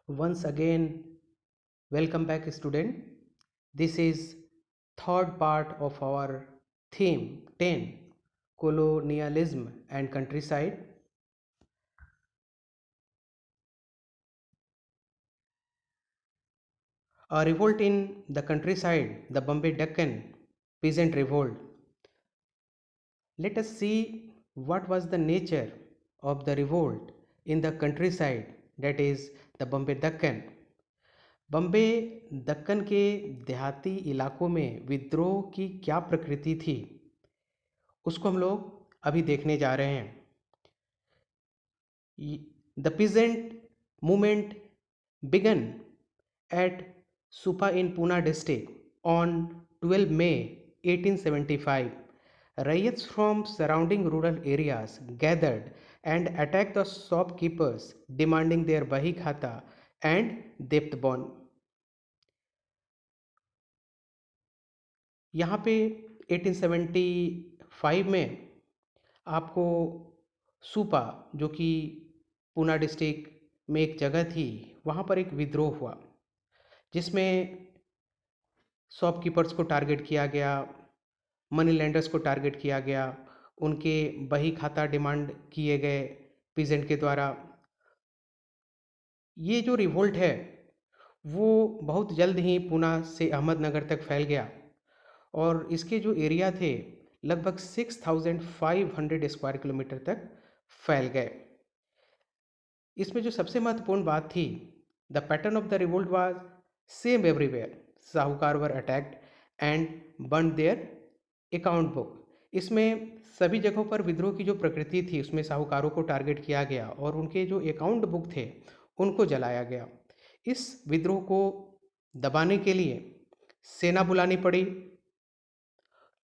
Once again, welcome back, student. This is third part of our theme 10 colonialism and countryside. A revolt in the countryside, the Bombay Deccan peasant revolt. Let us see what was the nature of the revolt in the countryside, that is the Bombay Deccan. Bombay Deccan के देहाती इलाकों में विद्रोह की क्या प्रकृति थी उसको हम लोग अभी देखने जा रहे हैं. The peasant movement began at Supa in Poona district on 12 May 1875. Riots from surrounding rural areas gathered and attacked the shopkeepers, demanding their bahi khata and debt bond. यहाँ पे 1875 में आपको सूपा, जो कि पूना डिस्ट्रिक्ट में एक जगह थी, वहाँ पर एक विद्रोह हुआ जिसमें शॉपकीपर्स को टारगेट किया गया, मनी लेंडर्स को टारगेट किया गया, उनके बही खाता डिमांड किए गए पीजेंट के द्वारा. ये जो रिवोल्ट है वो बहुत जल्द ही पूना से अहमदनगर तक फैल गया और इसके जो एरिया थे लगभग 6500 स्क्वायर किलोमीटर तक फैल गए. इसमें जो सबसे महत्वपूर्ण बात थी, the pattern of the revolt was same everywhere. Sahukar were attacked and burn their account book. इसमें सभी जगहों पर विद्रोह की जो प्रकृति थी उसमें साहूकारों को टारगेट किया गया और उनके जो अकाउंट बुक थे उनको जलाया गया. इस विद्रोह को दबाने के लिए सेना बुलानी पड़ी.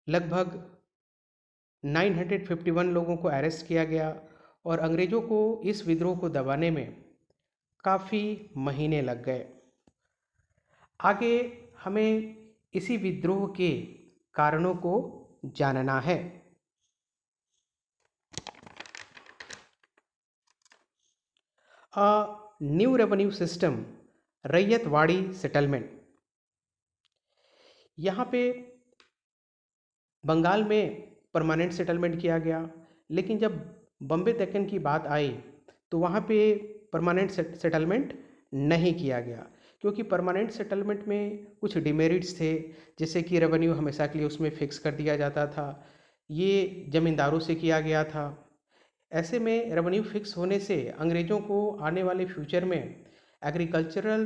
लगभग 951 लोगों को अरेस्ट किया गया और अंग्रेज़ों को इस विद्रोह को दबाने में काफ़ी महीने लग गए. आगे हमें इसी विद्रोह के कारणों को जानना है. A new revenue system, ryotwari settlement. यहाँ पे बंगाल में परमानेंट सेटलमेंट किया गया, लेकिन जब बम्बे दक्कन की बात आई तो वहाँ पे परमानेंट सेटलमेंट नहीं किया गया क्योंकि परमानेंट सेटलमेंट में कुछ डिमेरिट्स थे, जैसे कि रेवेन्यू हमेशा के लिए उसमें फिक्स कर दिया जाता था. ये ज़मींदारों से किया गया था. ऐसे में रेवेन्यू फिक्स होने से अंग्रेज़ों को आने वाले फ्यूचर में एग्रीकल्चरल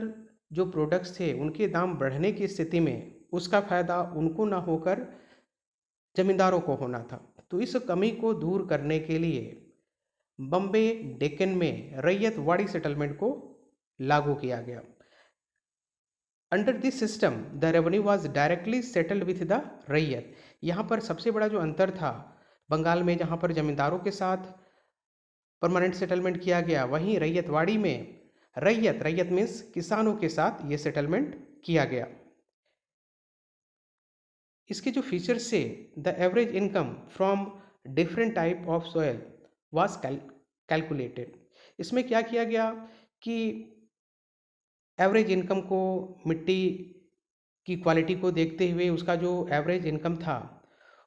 जो प्रोडक्ट्स थे उनके दाम बढ़ने की स्थिति में उसका फ़ायदा उनको ना होकर जमींदारों को होना था. तो इस कमी को दूर करने के लिए बम्बे डेक्कन में रैयतवाड़ी सेटलमेंट को लागू किया गया. Under this system the revenue was directly settled with the रैयत. यहाँ पर सबसे बड़ा जो अंतर था बंगाल में, जहाँ पर जमींदारों के साथ परमानेंट सेटलमेंट किया गया, वहीं रैयतवाड़ी में रैयत मीन्स किसानों के साथ ये सेटलमेंट किया गया. इसके जो फीचर्स से the average income from different type of soil was calculated. इसमें क्या किया गया कि एवरेज इनकम को, मिट्टी की क्वालिटी को देखते हुए उसका जो एवरेज इनकम था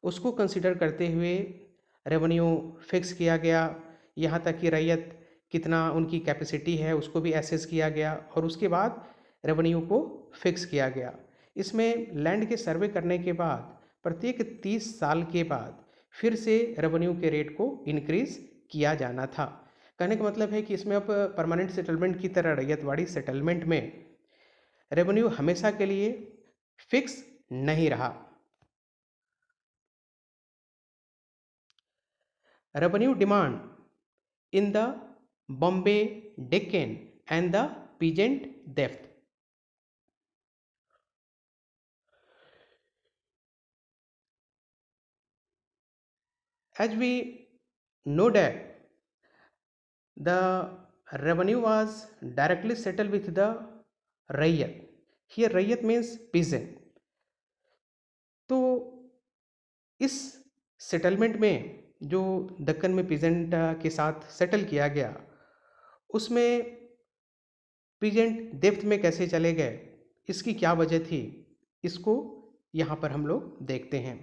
उसको कंसिडर करते हुए रेवेन्यू फिक्स किया गया. यहाँ तक कि रैयत कितना उनकी कैपेसिटी है उसको भी एसेस किया गया और उसके बाद रेवेन्यू को फिक्स किया गया. इसमें लैंड के सर्वे करने के बाद प्रत्येक 30 साल के बाद फिर से रेवेन्यू के रेट को इंक्रीज किया जाना था. कहने का मतलब है कि इसमें अब परमानेंट सेटलमेंट की तरह रैयतवाड़ी सेटलमेंट में रेवेन्यू हमेशा के लिए फिक्स नहीं रहा. Revenue demand in the Bombay Deccan and the peasant depth. As we know that the revenue was directly settled with the raiyat. Here raiyat means peasant. तो इस सेटलमेंट में जो दक्कन में पीजेंट के साथ सेटल किया गया उसमें प्रेजेंट डेप्थ में कैसे चले गए, इसकी क्या वजह थी, इसको यहाँ पर हम लोग देखते हैं।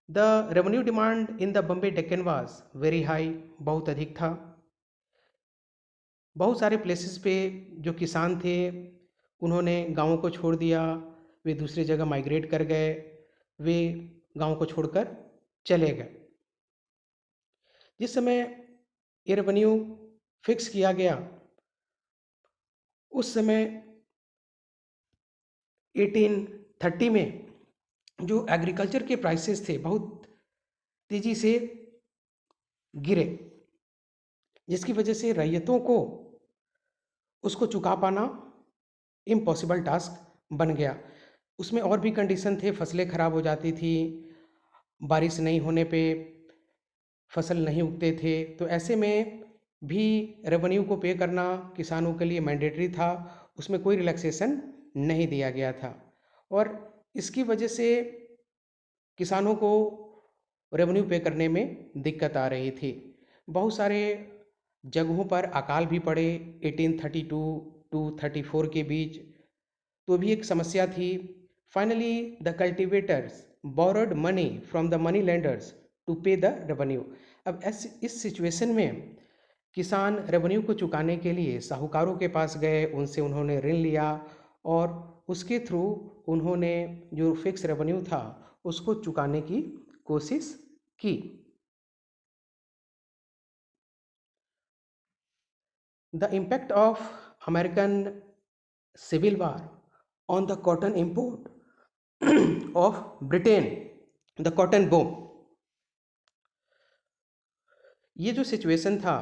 The revenue demand in the Bombay Deccan was very high, बहुत अधिक था। बहुत सारे प्लेसेस पे जो किसान थे उन्होंने गाँवों को छोड़ दिया, वे दूसरी जगह माइग्रेट कर गए, वे गाँव को छोड़कर चले गए। जिस समय ये रेवेन्यू फिक्स किया गया उस समय 1830 में जो एग्रीकल्चर के प्राइसेस थे बहुत तेज़ी से गिरे, जिसकी वजह से रैयतों को उसको चुका पाना इम्पॉसिबल टास्क बन गया। उसमें और भी कंडीशन थे, फसलें ख़राब हो जाती थी, बारिश नहीं होने पे फसल नहीं उगते थे, तो ऐसे में भी रेवेन्यू को पे करना किसानों के लिए मैंडेटरी था, उसमें कोई रिलैक्सेशन नहीं दिया गया था और इसकी वजह से किसानों को रेवेन्यू पे करने में दिक्कत आ रही थी। बहुत सारे जगहों पर अकाल भी पड़े 1832 टू 34 के बीच, तो भी एक समस्या थी। Finally the cultivators borrowed money from the money lenders to pay the revenue. अब इस सिचुएशन में किसान रेवेन्यू को चुकाने के लिए साहूकारों के पास गए, उनसे उन्होंने ऋण लिया और उसके थ्रू उन्होंने जो फिक्स रेवेन्यू था उसको चुकाने की कोशिश की। The impact of American civil war on the cotton import of Britain, the cotton boom. ये जो सिचुएशन था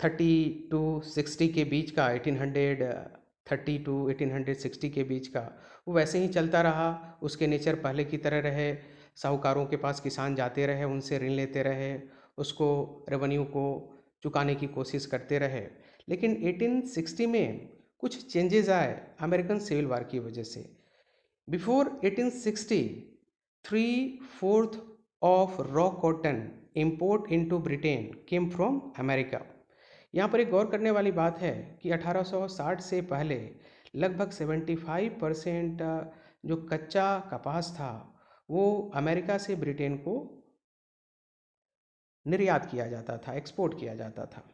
30 टू 60 के बीच का, 1830 टू 1860 के बीच का, वो वैसे ही चलता रहा। उसके नेचर पहले की तरह रहे, साहूकारों के पास किसान जाते रहे, उनसे ऋण लेते रहे, उसको रेवेन्यू को चुकाने की कोशिश करते रहे। लेकिन 1860 में कुछ चेंजेस आए अमेरिकन सिविल वार की वजह से। Before 1860 3/4 of raw cotton import into Britain came from America. यहाँ पर एक गौर करने वाली बात है कि 1860 से पहले लगभग 75% जो कच्चा कपास था वो अमेरिका से ब्रिटेन को निर्यात किया जाता था, एक्सपोर्ट किया जाता था।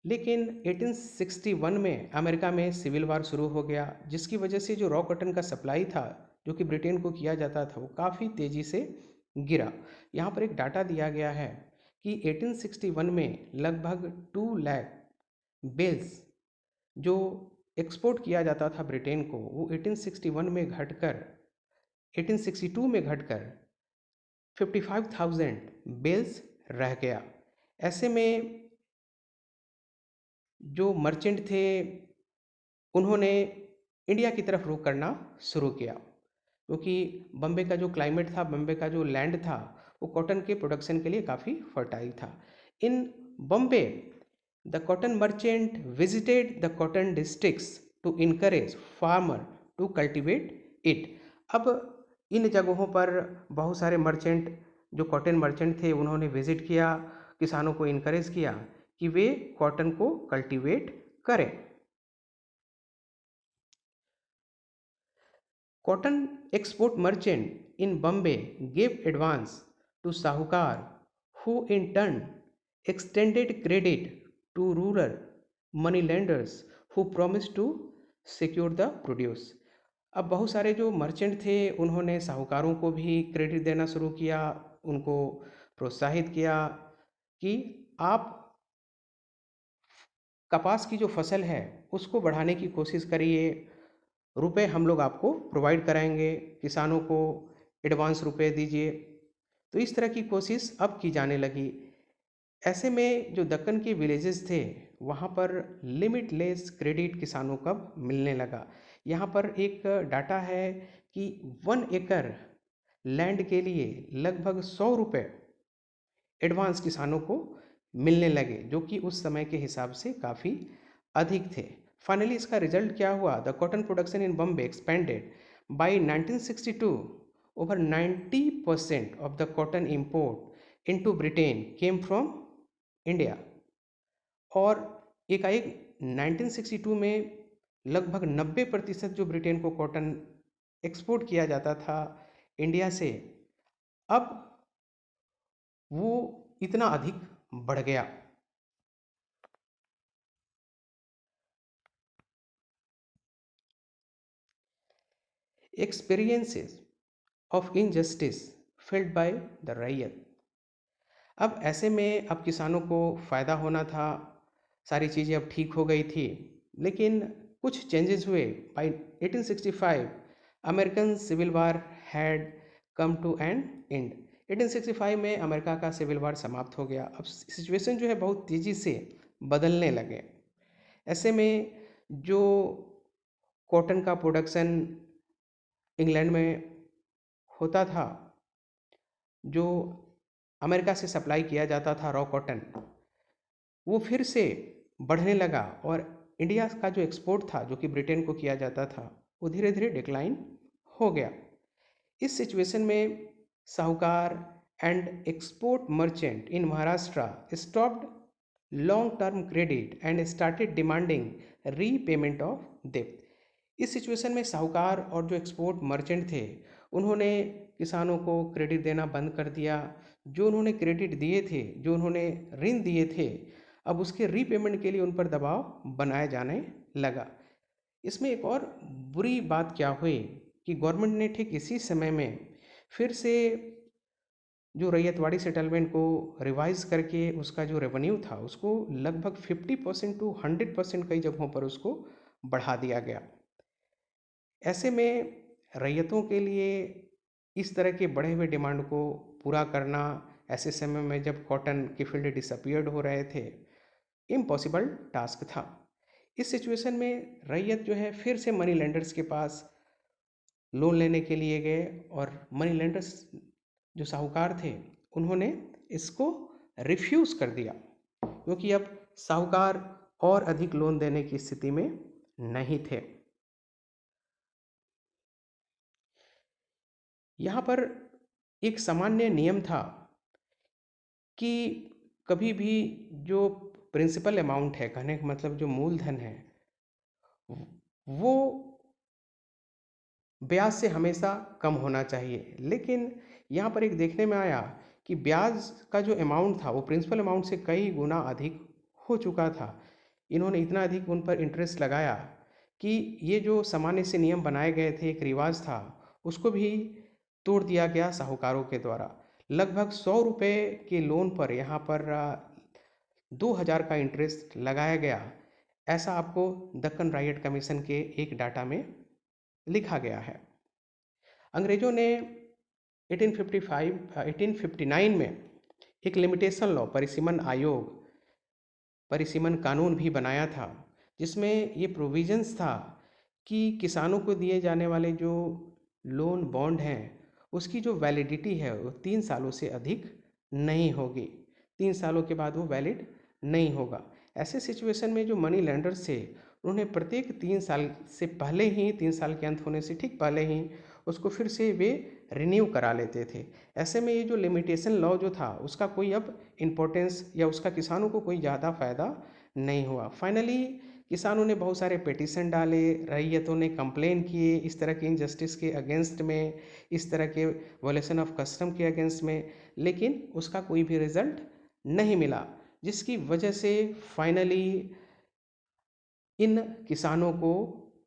लेकिन 1861 में अमेरिका में सिविल वार शुरू हो गया, जिसकी वजह से जो रॉ कॉटन का सप्लाई था जो कि ब्रिटेन को किया जाता था वो काफ़ी तेज़ी से गिरा। यहाँ पर एक डाटा दिया गया है कि 1861 में लगभग 2 लाख बेल्स जो एक्सपोर्ट किया जाता था ब्रिटेन को, वो 1861 में घटकर 1862 में घटकर 55,000 बेल्स रह गया। ऐसे में जो मर्चेंट थे उन्होंने इंडिया की तरफ रुख करना शुरू किया, क्योंकि बम्बे का जो क्लाइमेट था, बम्बे का जो लैंड था, वो कॉटन के प्रोडक्शन के लिए काफ़ी फर्टाइल था। In Bombay the cotton merchant visited the cotton districts to encourage farmer to cultivate it. अब इन जगहों पर बहुत सारे मर्चेंट जो कॉटन मर्चेंट थे उन्होंने विजिट किया, किसानों को इनकरेज किया कि वे कॉटन को कल्टीवेट करें। Cotton export merchant in Bombay gave advance to sahukar who in turn extended credit to rural money lenders who promise to secure the produce. अब बहुत सारे जो मर्चेंट थे उन्होंने साहूकारों को भी क्रेडिट देना शुरू किया, उनको प्रोत्साहित किया कि आप कपास की जो फसल है उसको बढ़ाने की कोशिश करिए, रुपए हम लोग आपको प्रोवाइड कराएंगे, किसानों को एडवांस रुपए दीजिए। तो इस तरह की कोशिश अब की जाने लगी। ऐसे में जो दक्कन के विलेजेस थे वहाँ पर लिमिटलेस क्रेडिट किसानों को अब मिलने लगा। यहाँ पर एक डाटा है कि 1 एकड़ लैंड के लिए लगभग 100 रुपये एडवांस किसानों को मिलने लगे, जो कि उस समय के हिसाब से काफ़ी अधिक थे। फाइनली इसका रिजल्ट क्या हुआ? The cotton production in Bombay expanded by 1962। Over 90% of the cotton import into Britain came from India. और एकाएक 1962 में लगभग 90% जो ब्रिटेन को कॉटन एक्सपोर्ट किया जाता था इंडिया से, अब वो इतना अधिक बढ़ गया। Experiences of injustice failed by the रैयत। अब ऐसे में अब किसानों को फ़ायदा होना था, सारी चीज़ें अब ठीक हो गई थी, लेकिन कुछ चेंजेस हुए। By 1865 American civil war had come to an end. 1865 में अमेरिका का सिविल वार समाप्त हो गया। अब सिचुएशन जो है बहुत तेज़ी से बदलने लगे। ऐसे में जो कॉटन का प्रोडक्शन इंग्लैंड में होता था, जो अमेरिका से सप्लाई किया जाता था रॉ कॉटन, वो फिर से बढ़ने लगा और इंडिया का जो एक्सपोर्ट था जो कि ब्रिटेन को किया जाता था, वो धीरे धीरे डिक्लाइन हो गया। इस सिचुएशन में साहूकार and export merchant in Maharashtra stopped long term credit and started demanding repayment of डेब्ट। इस सिचुएशन में साहूकार और जो एक्सपोर्ट मर्चेंट थे, उन्होंने किसानों को क्रेडिट देना बंद कर दिया। जो उन्होंने क्रेडिट दिए थे, जो उन्होंने ऋण दिए थे, अब उसके रीपेमेंट के लिए उन पर दबाव बनाया जाने लगा। इसमें एक और बुरी बात क्या हुई कि गवर्नमेंट ने ठीक इसी समय में फिर से जो रैयतवाड़ी सेटलमेंट को रिवाइज करके उसका जो रेवेन्यू था उसको लगभग 50% टू 100% कई जगहों पर उसको बढ़ा दिया गया। ऐसे में रैयतों के लिए इस तरह के बढ़े हुए डिमांड को पूरा करना ऐसे समय में जब कॉटन की फील्ड डिसअपियर्ड हो रहे थे, इम्पॉसिबल टास्क था। इस सिचुएशन में रैयत जो है फिर से मनी लेंडर्स के पास लोन लेने के लिए गए और मनी लेंडर्स जो साहूकार थे उन्होंने इसको रिफ्यूज़ कर दिया, क्योंकि अब साहूकार और अधिक लोन देने की स्थिति में नहीं थे। यहाँ पर एक सामान्य नियम था कि कभी भी जो प्रिंसिपल अमाउंट है, कहने का मतलब जो मूलधन है, वो ब्याज से हमेशा कम होना चाहिए। लेकिन यहाँ पर एक देखने में आया कि ब्याज का जो अमाउंट था वो प्रिंसिपल अमाउंट से कई गुना अधिक हो चुका था। इन्होंने इतना अधिक उन पर इंटरेस्ट लगाया कि ये जो सामान्य से नियम बनाए गए थे, एक रिवाज था, उसको भी तोड़ दिया गया साहूकारों के द्वारा। लगभग 100 रुपये के लोन पर यहाँ पर 2000 का इंटरेस्ट लगाया गया। ऐसा आपको दक्कन राइट कमीशन के एक डाटा में लिखा गया है। अंग्रेजों ने 1859 में एक लिमिटेशन लॉ, परिसीमन आयोग, परिसीमन कानून भी बनाया था, जिसमें ये प्रोविजंस था कि किसानों को दिए जाने वाले जो लोन बॉन्ड हैं उसकी जो वैलिडिटी है वो 3 सालों से अधिक नहीं होगी। 3 सालों के बाद वो वैलिड नहीं होगा। ऐसे सिचुएशन में जो मनी लेंडर्स थे उन्होंने प्रत्येक 3 साल से पहले ही, 3 साल के अंत होने से ठीक पहले ही उसको फिर से वे रिन्यू करा लेते थे। ऐसे में ये जो लिमिटेशन लॉ जो था उसका कोई अब इम्पोर्टेंस या उसका किसानों को कोई ज़्यादा फ़ायदा नहीं हुआ। फाइनली किसानों ने बहुत सारे पिटीशन डाले, रैयतों ने कंप्लेन किए इस तरह के इनजस्टिस के अगेंस्ट में, इस तरह के वॉलेशन ऑफ कस्टम के अगेंस्ट में, लेकिन उसका कोई भी रिजल्ट नहीं मिला, जिसकी वजह से फाइनली इन किसानों को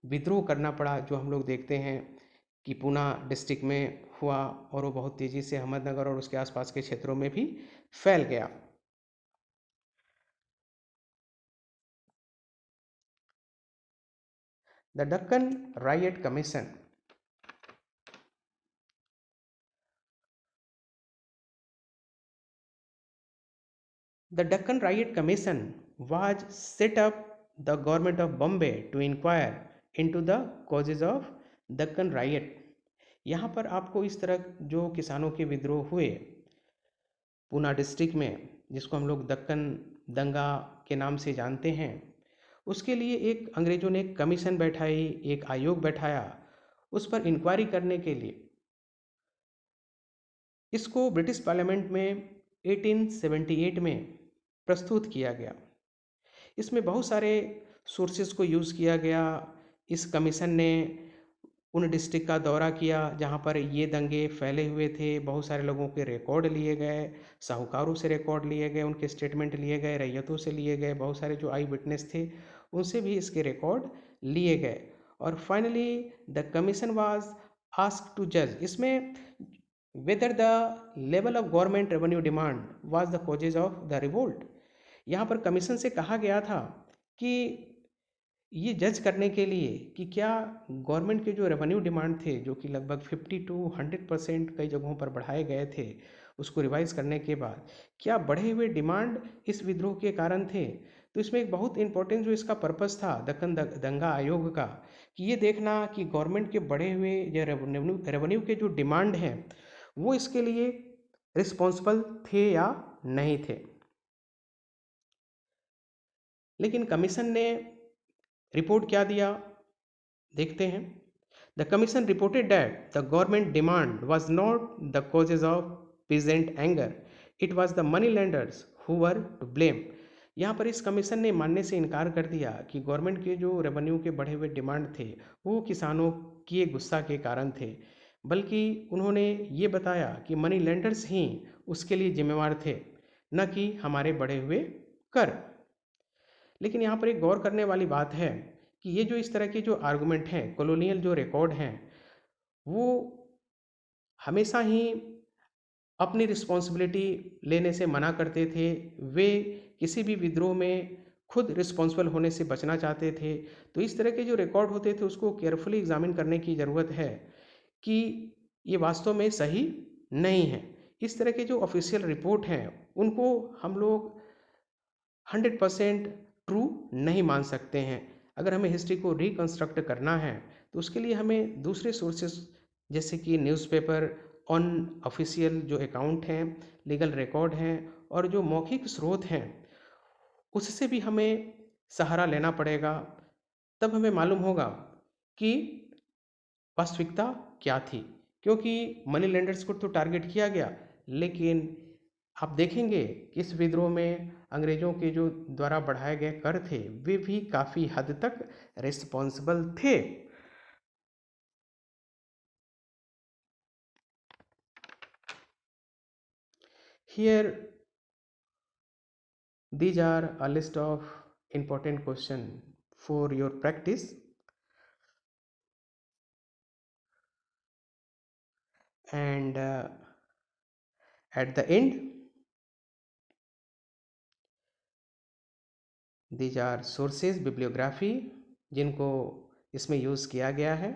विद्रोह करना पड़ा, जो हम लोग देखते हैं कि पूना डिस्ट्रिक्ट में हुआ और वो बहुत तेज़ी से अहमदनगर और उसके आसपास के क्षेत्रों में भी फैल गया। The Deccan right commission. The Deccan Riot Commission was set up the government of Bombay to inquire into the causes of Deccan Riot। यहाँ पर आपको इस तरह जो किसानों के विद्रोह हुए पूना डिस्ट्रिक्ट में, जिसको हम लोग दक्कन दंगा के नाम से जानते हैं, उसके लिए एक अंग्रेज़ों ने एक कमीशन बैठाई, एक आयोग बैठाया उस पर इंक्वायरी करने के लिए। इसको ब्रिटिश पार्लियामेंट में 1878 में प्रस्तुत किया गया। इसमें बहुत सारे सोर्सेज को यूज़ किया गया। इस कमीशन ने उन डिस्ट्रिक्ट का दौरा किया जहाँ पर ये दंगे फैले हुए थे, बहुत सारे लोगों के रिकॉर्ड लिए गए, साहूकारों से रिकॉर्ड लिए गए, उनके स्टेटमेंट लिए गए, रैयतों से लिए गए, बहुत सारे जो आई विटनेस थे उनसे भी इसके रिकॉर्ड लिए गए। और finally the commission was asked to जज इसमें whether the level of government revenue demand was the causes of the revolt। यहाँ पर कमीशन से कहा गया था कि ये जज करने के लिए कि क्या गवर्नमेंट के जो रेवेन्यू डिमांड थे जो कि लगभग 50 to 100% कई जगहों पर बढ़ाए गए थे, उसको रिवाइज करने के बाद क्या बढ़े हुए डिमांड इस विद्रोह के कारण थे। तो इसमें एक बहुत इंपॉर्टेंट जो इसका पर्पस था दक्कन दंगा आयोग का कि ये देखना कि गवर्नमेंट के बढ़े हुए या रेवेन्यू के जो डिमांड हैं वो इसके लिए रिस्पॉन्सिबल थे या नहीं थे। लेकिन कमीशन ने रिपोर्ट क्या दिया देखते हैं। The commission reported that the government demand was not the causes of peasant anger, it was the money lenders who were to blame. यहाँ पर इस कमीशन ने मानने से इनकार कर दिया कि गवर्नमेंट के जो रेवेन्यू के बढ़े हुए डिमांड थे वो किसानों के गुस्सा के कारण थे, बल्कि उन्होंने ये बताया कि मनी लेंडर्स ही उसके लिए जिम्मेवार थे, न कि हमारे बढ़े हुए कर। लेकिन यहाँ पर एक गौर करने वाली बात है कि ये जो इस तरह के जो आर्गुमेंट हैं, कॉलोनियल जो रिकॉर्ड हैं, वो हमेशा ही अपनी रिस्पॉन्सिबिलिटी लेने से मना करते थे। वे किसी भी विद्रोह में खुद रिस्पॉन्सिबल होने से बचना चाहते थे। तो इस तरह के जो रिकॉर्ड होते थे उसको केयरफुली एग्जामिन करने की ज़रूरत है कि ये वास्तव में सही नहीं है। इस तरह के जो ऑफिशियल रिपोर्ट हैं उनको हम लोग 100% ट्रू नहीं मान सकते हैं। अगर हमें हिस्ट्री को रिकंस्ट्रक्ट करना है तो उसके लिए हमें दूसरे सोर्सेस जैसे कि न्यूज़पेपर, ऑन ऑफिशियल जो अकाउंट हैं, लीगल रिकॉर्ड हैं और जो मौखिक स्रोत हैं उससे भी हमें सहारा लेना पड़ेगा। तब हमें मालूम होगा कि वास्तविकता क्या थी। क्योंकि मनी लेंडर्स को तो टारगेट किया गया, लेकिन आप देखेंगे कि इस विद्रोह में अंग्रेजों के जो द्वारा बढ़ाए गए कर थे वे भी काफ़ी हद तक रिस्पॉन्सिबल थे। Here these are a list of important questions for your practice, and at the end these are sources, bibliography जिनको इसमें यूज़ किया गया है।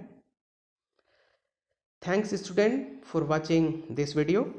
Thanks student for watching this video.